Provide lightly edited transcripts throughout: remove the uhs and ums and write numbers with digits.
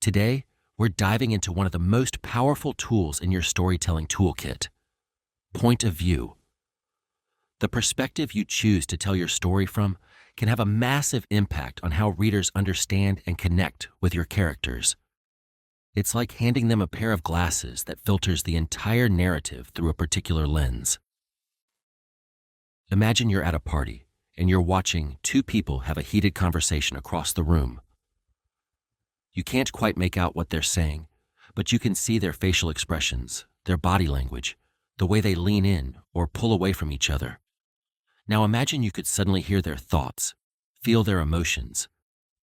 Today, we're diving into one of the most powerful tools in your storytelling toolkit: point of view. The perspective you choose to tell your story from can have a massive impact on how readers understand and connect with your characters. It's like handing them a pair of glasses that filters the entire narrative through a particular lens. Imagine you're at a party and you're watching two people have a heated conversation across the room. You can't quite make out what they're saying, but you can see their facial expressions, their body language, the way they lean in or pull away from each other. Now imagine you could suddenly hear their thoughts, feel their emotions,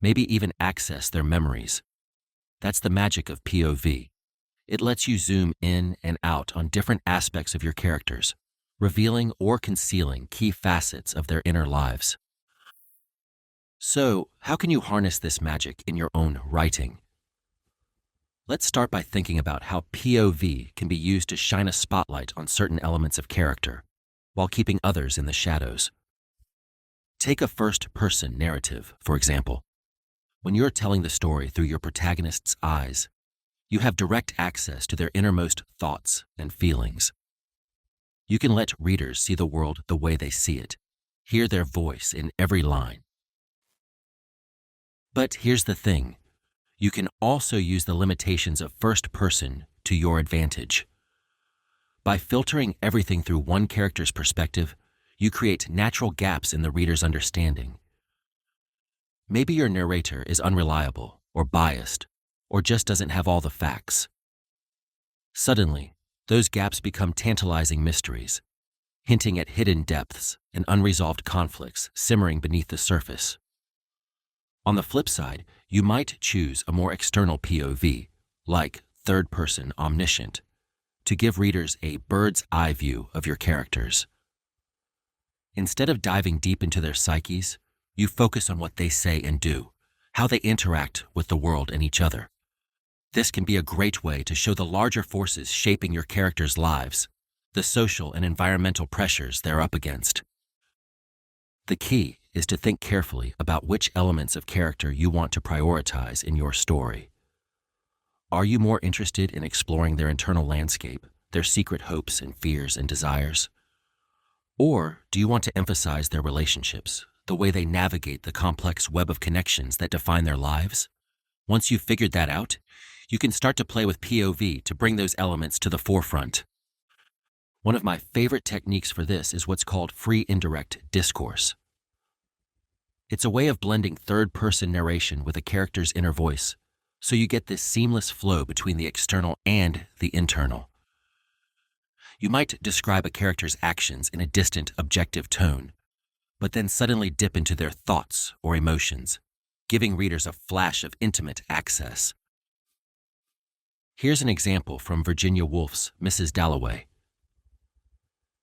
maybe even access their memories. That's the magic of POV. It lets you zoom in and out on different aspects of your characters, revealing or concealing key facets of their inner lives. So, how can you harness this magic in your own writing? Let's start by thinking about how POV can be used to shine a spotlight on certain elements of character, while keeping others in the shadows. Take a first-person narrative, for example. When you're telling the story through your protagonist's eyes, you have direct access to their innermost thoughts and feelings. You can let readers see the world the way they see it, hear their voice in every line. But here's the thing. You can also use the limitations of first person to your advantage. By filtering everything through one character's perspective, you create natural gaps in the reader's understanding. Maybe your narrator is unreliable or biased, or just doesn't have all the facts. Suddenly, those gaps become tantalizing mysteries, hinting at hidden depths and unresolved conflicts simmering beneath the surface. On the flip side, you might choose a more external POV, like third-person omniscient, to give readers a bird's-eye view of your characters. Instead of diving deep into their psyches, you focus on what they say and do, how they interact with the world and each other. This can be a great way to show the larger forces shaping your characters' lives, the social and environmental pressures they're up against. The key is to think carefully about which elements of character you want to prioritize in your story. Are you more interested in exploring their internal landscape, their secret hopes and fears and desires? Or do you want to emphasize their relationships, the way they navigate the complex web of connections that define their lives? Once you've figured that out, you can start to play with POV to bring those elements to the forefront. One of my favorite techniques for this is what's called free indirect discourse. It's a way of blending third-person narration with a character's inner voice, so you get this seamless flow between the external and the internal. You might describe a character's actions in a distant, objective tone, but then suddenly dip into their thoughts or emotions, giving readers a flash of intimate access. Here's an example from Virginia Woolf's Mrs. Dalloway.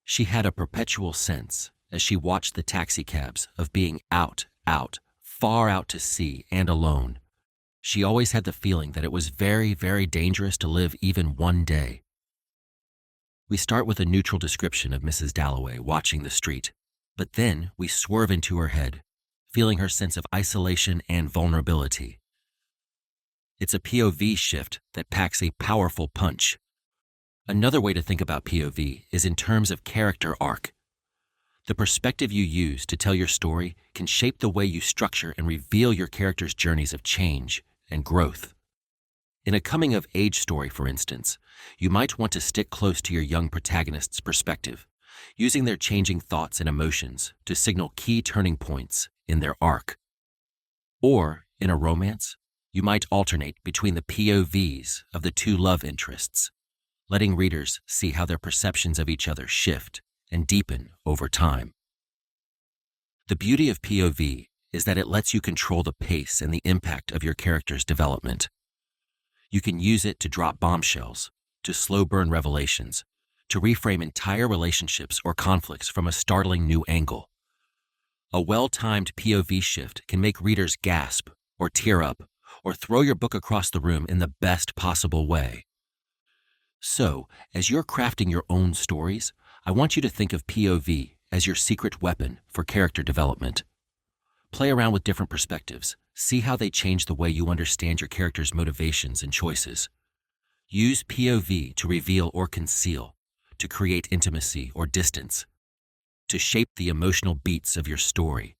She had a perpetual sense, as she watched the taxicabs, of being out, far out to sea and alone. She always had the feeling that it was very, very dangerous to live even one day. We start with a neutral description of Mrs. Dalloway watching the street, but then we swerve into her head, feeling her sense of isolation and vulnerability. It's a POV shift that packs a powerful punch. Another way to think about POV is in terms of character arc. The perspective you use to tell your story can shape the way you structure and reveal your characters' journeys of change and growth. In a coming-of-age story, for instance, you might want to stick close to your young protagonist's perspective, using their changing thoughts and emotions to signal key turning points in their arc. Or, in a romance, you might alternate between the POVs of the two love interests, letting readers see how their perceptions of each other shift and deepen over time. The beauty of POV is that it lets you control the pace and the impact of your character's development. You can use it to drop bombshells, to slow burn revelations, to reframe entire relationships or conflicts from a startling new angle. A well-timed POV shift can make readers gasp or tear up or throw your book across the room in the best possible way. So, as you're crafting your own stories, I want you to think of POV as your secret weapon for character development. Play around with different perspectives. See how they change the way you understand your character's motivations and choices. Use POV to reveal or conceal, to create intimacy or distance, to shape the emotional beats of your story.